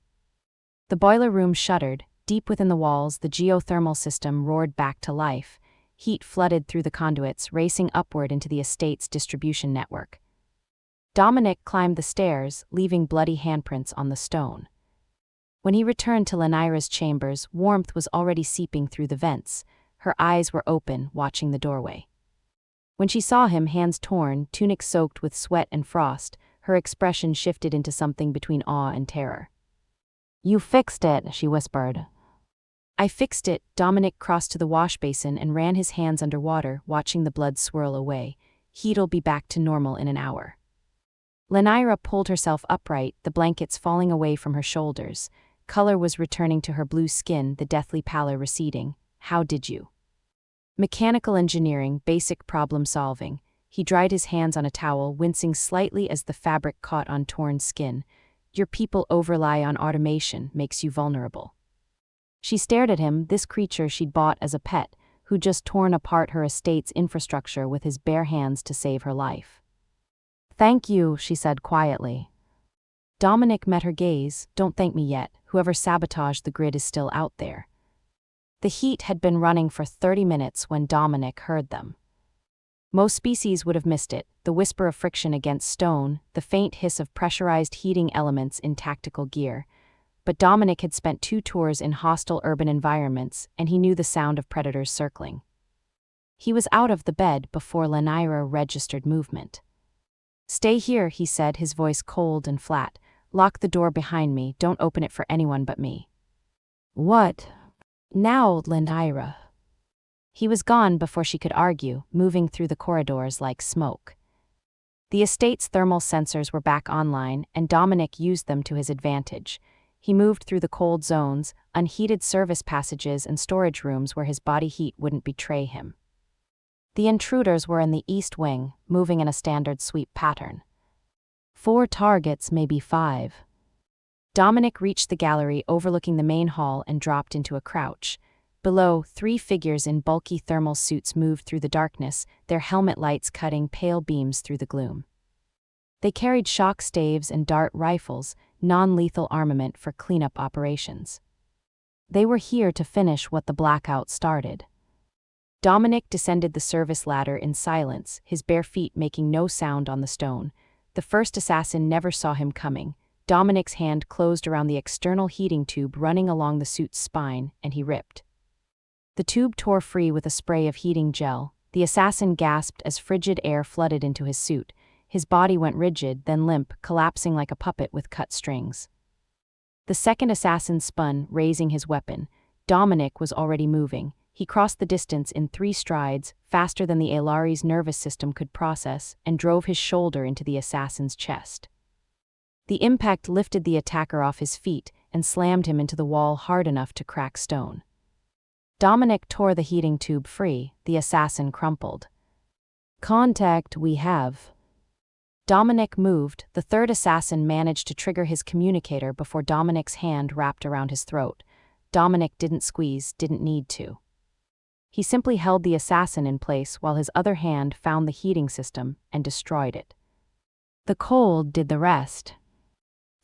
The boiler room shuddered. Deep within the walls, the geothermal system roared back to life. Heat flooded through the conduits, racing upward into the estate's distribution network. Dominic climbed the stairs, leaving bloody handprints on the stone. When he returned to Lenira's chambers, warmth was already seeping through the vents. Her eyes were open, watching the doorway. When she saw him, hands torn, tunic soaked with sweat and frost, her expression shifted into something between awe and terror. "You fixed it," she whispered. "I fixed it." Dominic crossed to the wash basin and ran his hands underwater, watching the blood swirl away. "Heat'll be back to normal in an hour." Lenira pulled herself upright, the blankets falling away from her shoulders. Color was returning to her blue skin, the deathly pallor receding. "How did you?" "Mechanical engineering, basic problem solving." He dried his hands on a towel, wincing slightly as the fabric caught on torn skin. "Your people overrely on automation, makes you vulnerable." She stared at him, this creature she'd bought as a pet, who'd just torn apart her estate's infrastructure with his bare hands to save her life. "Thank you," she said quietly. Dominic met her gaze. "Don't thank me yet. Whoever sabotaged the grid is still out there." The heat had been running for 30 minutes when Dominic heard them. Most species would have missed it, the whisper of friction against stone, the faint hiss of pressurized heating elements in tactical gear. But Dominic had spent 2 tours in hostile urban environments, and he knew the sound of predators circling. He was out of the bed before Lenira registered movement. Stay here, he said, his voice cold and flat. Lock the door behind me, don't open it for anyone but me. What? Now, Lenira. He was gone before she could argue, moving through the corridors like smoke. The estate's thermal sensors were back online, and Dominic used them to his advantage. He moved through the cold zones, unheated service passages and storage rooms where his body heat wouldn't betray him. The intruders were in the east wing, moving in a standard sweep pattern. 4 targets, maybe 5. Dominic reached the gallery overlooking the main hall and dropped into a crouch. Below, 3 figures in bulky thermal suits moved through the darkness, their helmet lights cutting pale beams through the gloom. They carried shock staves and dart rifles, non-lethal armament for cleanup operations. They were here to finish what the blackout started. Dominic descended the service ladder in silence, his bare feet making no sound on the stone. The first assassin never saw him coming. Dominic's hand closed around the external heating tube running along the suit's spine, and he ripped. The tube tore free with a spray of heating gel. The assassin gasped as frigid air flooded into his suit. His body went rigid, then limp, collapsing like a puppet with cut strings. The second assassin spun, raising his weapon. Dominic was already moving. He crossed the distance in 3 strides, faster than the Aelari's nervous system could process, and drove his shoulder into the assassin's chest. The impact lifted the attacker off his feet and slammed him into the wall hard enough to crack stone. Dominic tore the heating tube free, the assassin crumpled. Contact we have. Dominic moved. The third assassin managed to trigger his communicator before Dominic's hand wrapped around his throat. Dominic didn't squeeze, didn't need to. He simply held the assassin in place while his other hand found the heating system and destroyed it. The cold did the rest.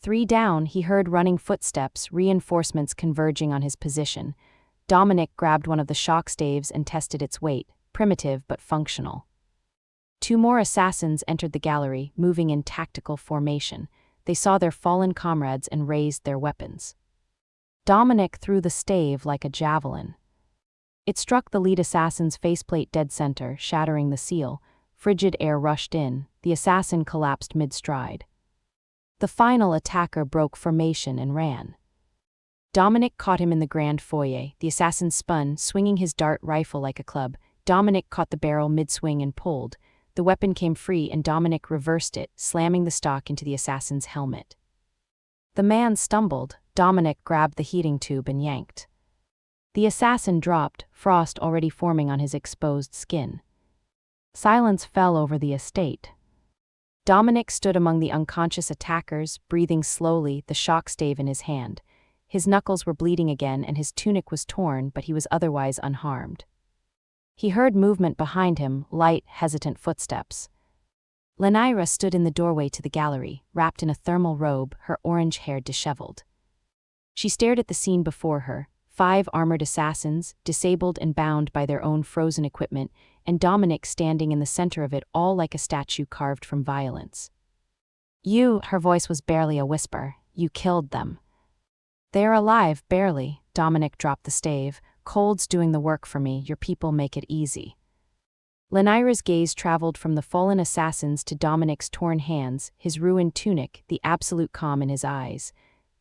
3 down, he heard running footsteps, reinforcements converging on his position. Dominic grabbed one of the shock staves and tested its weight, primitive but functional. 2 more assassins entered the gallery, moving in tactical formation. They saw their fallen comrades and raised their weapons. Dominic threw the stave like a javelin. It struck the lead assassin's faceplate dead center, shattering the seal. Frigid air rushed in. The assassin collapsed mid-stride. The final attacker broke formation and ran. Dominic caught him in the grand foyer. The assassin spun, swinging his dart rifle like a club. Dominic caught the barrel mid-swing and pulled. The weapon came free and Dominic reversed it, slamming the stock into the assassin's helmet. The man stumbled. Dominic grabbed the heating tube and yanked. The assassin dropped, frost already forming on his exposed skin. Silence fell over the estate. Dominic stood among the unconscious attackers, breathing slowly, the shock stave in his hand. His knuckles were bleeding again and his tunic was torn, but he was otherwise unharmed. He heard movement behind him, light, hesitant footsteps. Lenira stood in the doorway to the gallery, wrapped in a thermal robe, her orange hair disheveled. She stared at the scene before her. 5 armored assassins, disabled and bound by their own frozen equipment, and Dominic standing in the center of it all like a statue carved from violence. You, her voice was barely a whisper, you killed them. They're alive, barely. Dominic dropped the stave. Cold's doing the work for me, your people make it easy. Lenira's gaze traveled from the fallen assassins to Dominic's torn hands, his ruined tunic, the absolute calm in his eyes.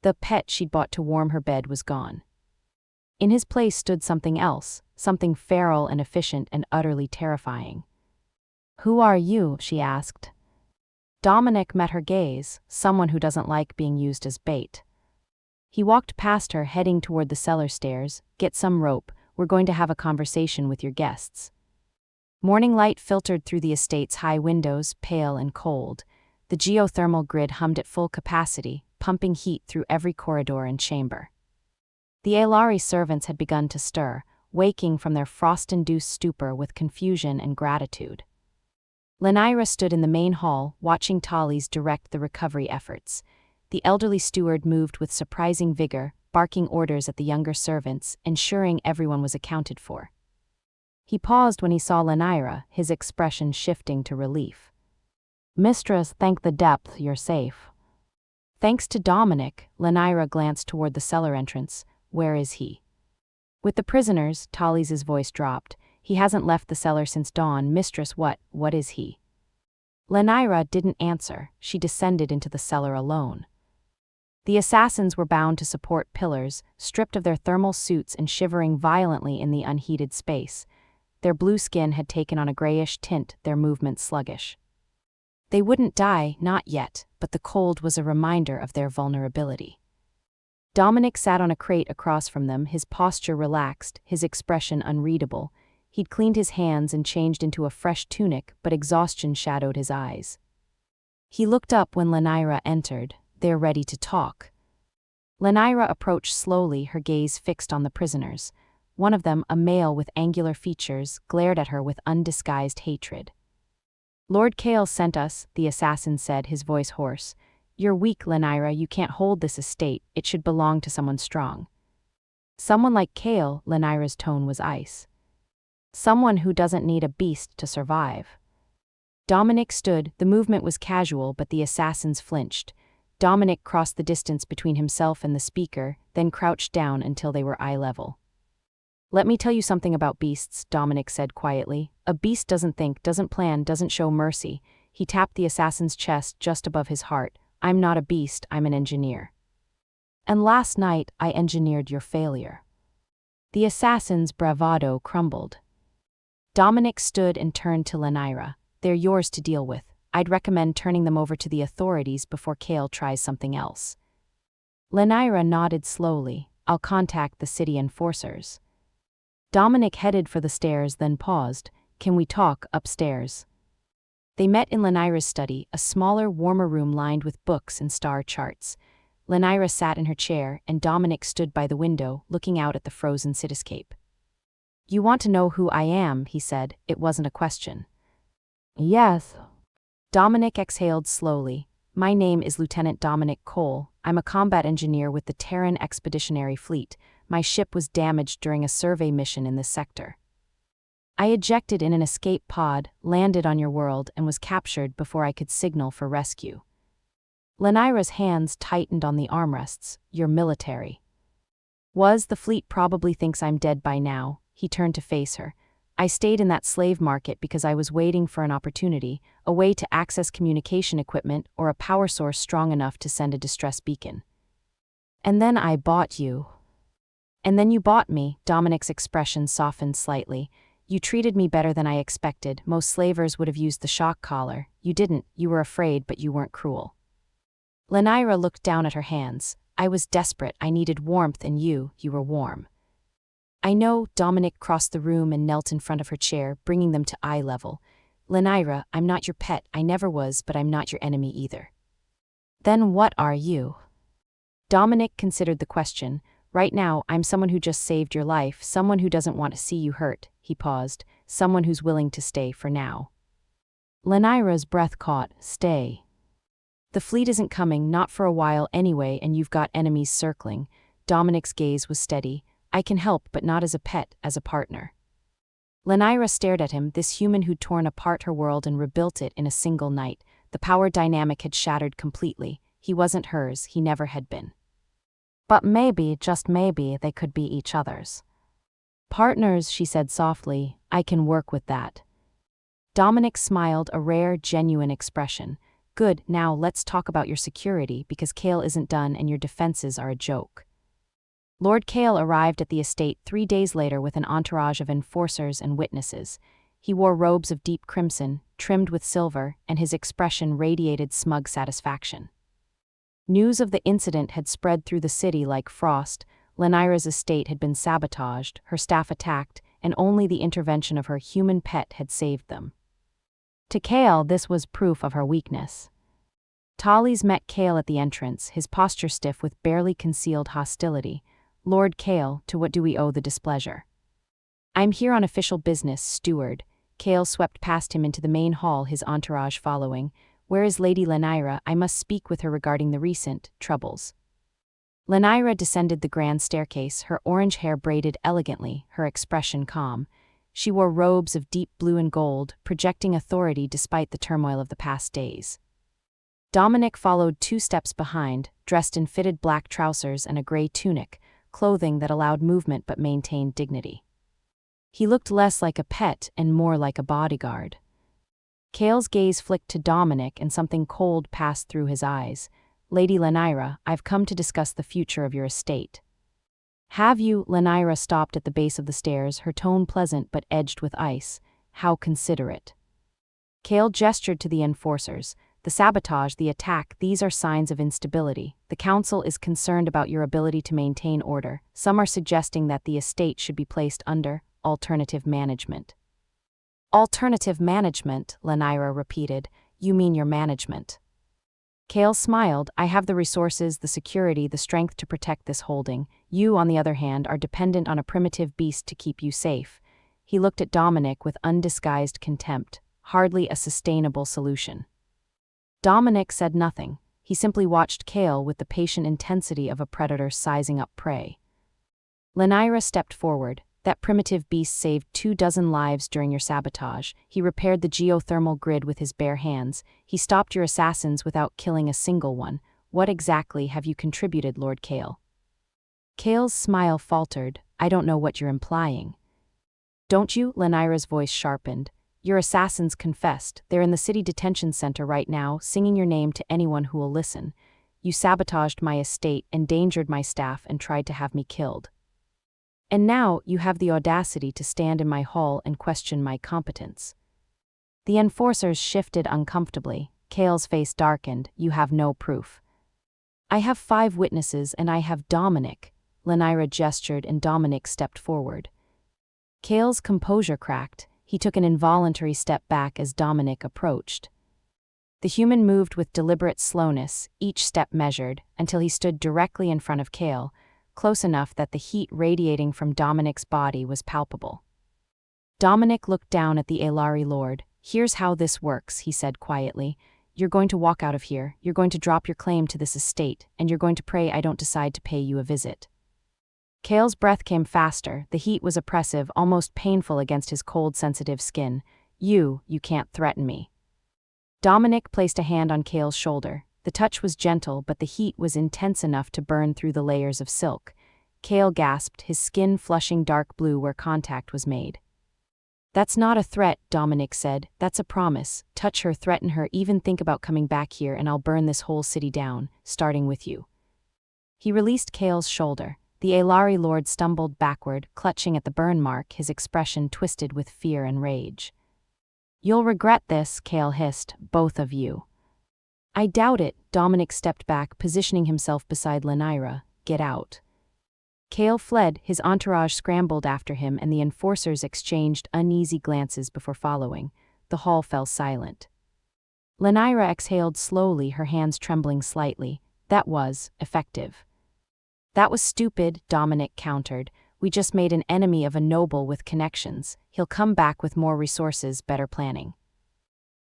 The pet she'd bought to warm her bed was gone. In his place stood something else, something feral and efficient and utterly terrifying. Who are you? She asked. Dominic met her gaze, someone who doesn't like being used as bait. He walked past her, heading toward the cellar stairs. Get some rope, we're going to have a conversation with your guests. Morning light filtered through the estate's high windows, pale and cold. The geothermal grid hummed at full capacity, pumping heat through every corridor and chamber. The Aelari servants had begun to stir, waking from their frost-induced stupor with confusion and gratitude. Lenira stood in the main hall, watching Tallies direct the recovery efforts. The elderly steward moved with surprising vigor, barking orders at the younger servants, ensuring everyone was accounted for. He paused when he saw Lenira, his expression shifting to relief. Mistress, thank the depth, you're safe. Thanks to Dominic, Lenira glanced toward the cellar entrance. Where is he? With the prisoners, Tallies' voice dropped. He hasn't left the cellar since dawn. Mistress, what is he? Lenira didn't answer. She descended into the cellar alone. The assassins were bound to support pillars, stripped of their thermal suits and shivering violently in the unheated space. Their blue skin had taken on a grayish tint, their movements sluggish. They wouldn't die, not yet, but the cold was a reminder of their vulnerability. Dominic sat on a crate across from them, his posture relaxed, his expression unreadable. He'd cleaned his hands and changed into a fresh tunic, but exhaustion shadowed his eyes. He looked up when Lenira entered. "They're ready to talk." Lenira approached slowly, her gaze fixed on the prisoners. One of them, a male with angular features, glared at her with undisguised hatred. "Lord Kale sent us," the assassin said, his voice hoarse. "You're weak, Lenira, you can't hold this estate, it should belong to someone strong." "Someone like Kale," Lenira's tone was ice. "Someone who doesn't need a beast to survive." Dominic stood, the movement was casual but the assassins flinched. Dominic crossed the distance between himself and the speaker, then crouched down until they were eye level. "Let me tell you something about beasts," Dominic said quietly. "A beast doesn't think, doesn't plan, doesn't show mercy." He tapped the assassin's chest just above his heart. "I'm not a beast, I'm an engineer. And last night, I engineered your failure." The assassin's bravado crumbled. Dominic stood and turned to Lenira. "They're yours to deal with. I'd recommend turning them over to the authorities before Kale tries something else." Lenira nodded slowly. "I'll contact the city enforcers." Dominic headed for the stairs, then paused. "Can we talk upstairs?" They met in Lenira's study, a smaller, warmer room lined with books and star charts. Lenira sat in her chair, and Dominic stood by the window, looking out at the frozen cityscape. "You want to know who I am," he said. It wasn't a question. "Yes." Dominic exhaled slowly. "My name is Lieutenant Dominic Cole. I'm a combat engineer with the Terran Expeditionary Fleet. My ship was damaged during a survey mission in this sector. I ejected in an escape pod, landed on your world, and was captured before I could signal for rescue." Lenira's hands tightened on the armrests. "You're military." The fleet probably thinks I'm dead by now." He turned to face her. "I stayed in that slave market because I was waiting for an opportunity, a way to access communication equipment or a power source strong enough to send a distress beacon. And then I bought you." "And then you bought me," Dominic's expression softened slightly. "You treated me better than I expected. Most slavers would have used the shock collar. You didn't. You were afraid, but you weren't cruel." Lenira looked down at her hands. "I was desperate. I needed warmth, and you were warm." "I know." Dominic crossed the room and knelt in front of her chair, bringing them to eye level. "Lenira, I'm not your pet. I never was, but I'm not your enemy either." "Then what are you?" Dominic considered the question. "Right now, I'm someone who just saved your life, someone who doesn't want to see you hurt." He paused. "Someone who's willing to stay for now." Lenira's breath caught. "Stay?" "The fleet isn't coming, not for a while anyway, and you've got enemies circling." Dominic's gaze was steady. "I can help, but not as a pet, as a partner." Lenira stared at him, this human who'd torn apart her world and rebuilt it in a single night. The power dynamic had shattered completely. He wasn't hers, he never had been. "But maybe, just maybe, they could be each other's." "Partners," she said softly. "I can work with that." Dominic smiled, a rare, genuine expression. "Good, now let's talk about your security, because Kale isn't done and your defenses are a joke." Lord Kale arrived at the estate 3 days later with an entourage of enforcers and witnesses. He wore robes of deep crimson, trimmed with silver, and his expression radiated smug satisfaction. News of the incident had spread through the city like frost. Lenira's estate had been sabotaged, her staff attacked, and only the intervention of her human pet had saved them. To Kale, this was proof of her weakness. Tallies met Kale at the entrance, his posture stiff with barely concealed hostility. "Lord Kale, to what do we owe the displeasure?" "I'm here on official business, steward." Kale swept past him into the main hall, his entourage following. "Where is Lady Lenira? I must speak with her regarding the recent troubles." Lenira descended the grand staircase, her orange hair braided elegantly, her expression calm. She wore robes of deep blue and gold, projecting authority despite the turmoil of the past days. Dominic followed 2 steps behind, dressed in fitted black trousers and a gray tunic, clothing that allowed movement but maintained dignity. He looked less like a pet and more like a bodyguard. Kale's gaze flicked to Dominic and something cold passed through his eyes. Lady Lenira, I've come to discuss the future of your estate. Have you? Lenira stopped at the base of the stairs, her tone pleasant but edged with ice. How considerate. Kale gestured to the enforcers. The sabotage, the attack, these are signs of instability. The council is concerned about your ability to maintain order. Some are suggesting that the estate should be placed under alternative management. Alternative management, Lenira repeated. You mean your management. Kale smiled. I have the resources, the security, the strength to protect this holding. You, on the other hand, are dependent on a primitive beast to keep you safe. He looked at Dominic with undisguised contempt. Hardly a sustainable solution. Dominic said nothing. He simply watched Kale with the patient intensity of a predator sizing up prey. Lenira stepped forward. That primitive beast saved 24 lives during your sabotage. He repaired the geothermal grid with his bare hands. He stopped your assassins without killing a single one. What exactly have you contributed, Lord Kale? Kale's smile faltered. I don't know what you're implying. Don't you? Lenira's voice sharpened. Your assassins confessed. They're in the city detention center right now, singing your name to anyone who will listen. You sabotaged my estate, endangered my staff, and tried to have me killed. And now you have the audacity to stand in my hall and question my competence. The enforcers shifted uncomfortably. Kale's face darkened. You have no proof. I have 5 witnesses and I have Dominic. Lenira gestured and Dominic stepped forward. Kale's composure cracked. He took an involuntary step back as Dominic approached. The human moved with deliberate slowness, each step measured, until he stood directly in front of Kale, close enough that the heat radiating from Dominic's body was palpable. Dominic looked down at the Aelari Lord. Here's how this works, he said quietly. You're going to walk out of here, you're going to drop your claim to this estate, and you're going to pray I don't decide to pay you a visit. Kale's breath came faster. The heat was oppressive, almost painful against his cold, sensitive skin. You can't threaten me. Dominic placed a hand on Kale's shoulder. The touch was gentle, but the heat was intense enough to burn through the layers of silk. Kale gasped, his skin flushing dark blue where contact was made. That's not a threat, Dominic said. That's a promise. Touch her, threaten her, even think about coming back here and I'll burn this whole city down, starting with you. He released Kale's shoulder. The Aelari Lord stumbled backward, clutching at the burn mark, his expression twisted with fear and rage. You'll regret this, Kale hissed, both of you. I doubt it. Dominic stepped back, positioning himself beside Lenira. Get out. Kale fled, his entourage scrambled after him, and the enforcers exchanged uneasy glances before following. The hall fell silent. Lenira exhaled slowly, her hands trembling slightly. That was effective. That was stupid, Dominic countered. We just made an enemy of a noble with connections. He'll come back with more resources, better planning.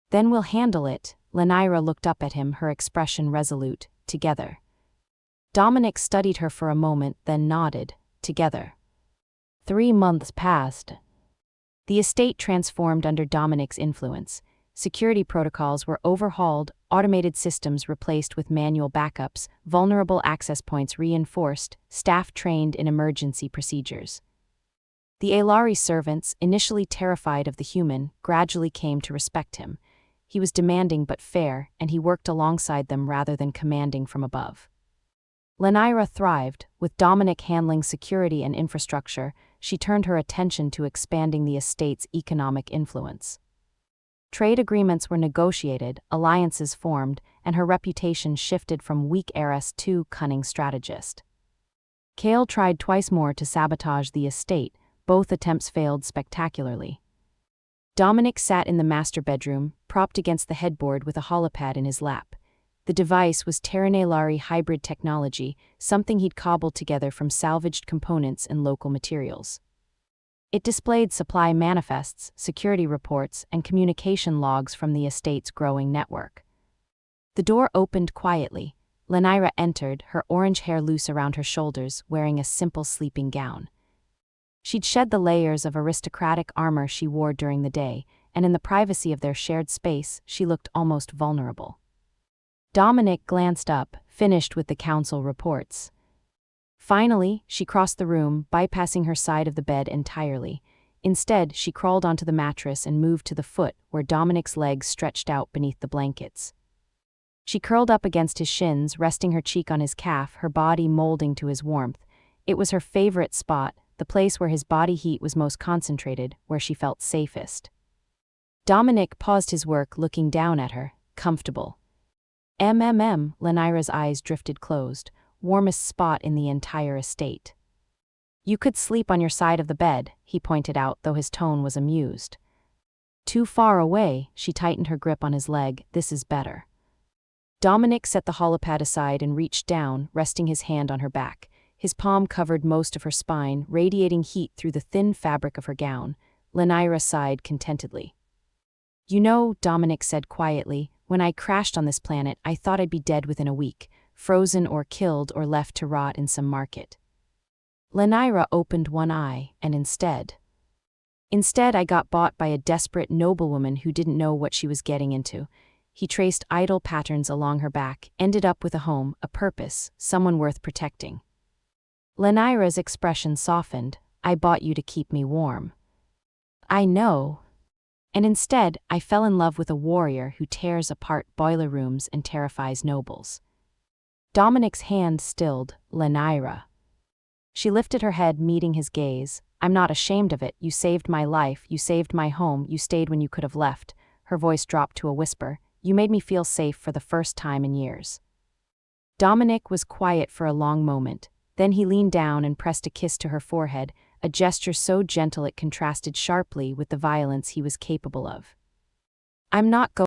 Then we'll handle it. Lenira looked up at him, her expression resolute. Together. Dominic studied her for a moment, then nodded. Together. 3 months passed. The estate transformed under Dominic's influence. Security protocols were overhauled, automated systems replaced with manual backups, vulnerable access points reinforced, staff trained in emergency procedures. The Aelari servants, initially terrified of the human, gradually came to respect him. He was demanding but fair, and he worked alongside them rather than commanding from above. Lenira thrived. With Dominic handling security and infrastructure, she turned her attention to expanding the estate's economic influence. Trade agreements were negotiated, alliances formed, and her reputation shifted from weak heiress to cunning strategist. Kale tried twice more to sabotage the estate. Both attempts failed spectacularly. Dominic sat in the master bedroom, propped against the headboard with a holopad in his lap. The device was Terran Aelari hybrid technology, something he'd cobbled together from salvaged components and local materials. It displayed supply manifests, security reports, and communication logs from the estate's growing network. The door opened quietly. Lenira entered, her orange hair loose around her shoulders, wearing a simple sleeping gown. She'd shed the layers of aristocratic armor she wore during the day, and in the privacy of their shared space, she looked almost vulnerable. Dominic glanced up, finished with the council reports. Finally, she crossed the room, bypassing her side of the bed entirely. Instead, she crawled onto the mattress and moved to the foot where Dominic's legs stretched out beneath the blankets. She curled up against his shins, resting her cheek on his calf, her body molding to his warmth. It was her favorite spot, the place where his body heat was most concentrated, where she felt safest. Dominic paused his work, looking down at her, comfortable. Lenira's eyes drifted closed, warmest spot in the entire estate. You could sleep on your side of the bed, he pointed out, though his tone was amused. Too far away, she tightened her grip on his leg. This is better. Dominic set the holopad aside and reached down, resting his hand on her back. His palm covered most of her spine, radiating heat through the thin fabric of her gown. Lenira sighed contentedly. You know, Dominic said quietly, when I crashed on this planet, I thought I'd be dead within a week, frozen or killed or left to rot in some market. Lenira opened one eye, and instead, I got bought by a desperate noblewoman who didn't know what she was getting into. He traced idle patterns along her back, ended up with a home, a purpose, someone worth protecting. Lenira's expression softened. I bought you to keep me warm. I know. And instead, I fell in love with a warrior who tears apart boiler rooms and terrifies nobles. Dominic's hand stilled. Lenira. She lifted her head, meeting his gaze. I'm not ashamed of it. You saved my life. You saved my home. You stayed when you could have left. Her voice dropped to a whisper. You made me feel safe for the first time in years. Dominic was quiet for a long moment. Then he leaned down and pressed a kiss to her forehead, a gesture so gentle it contrasted sharply with the violence he was capable of. I'm not going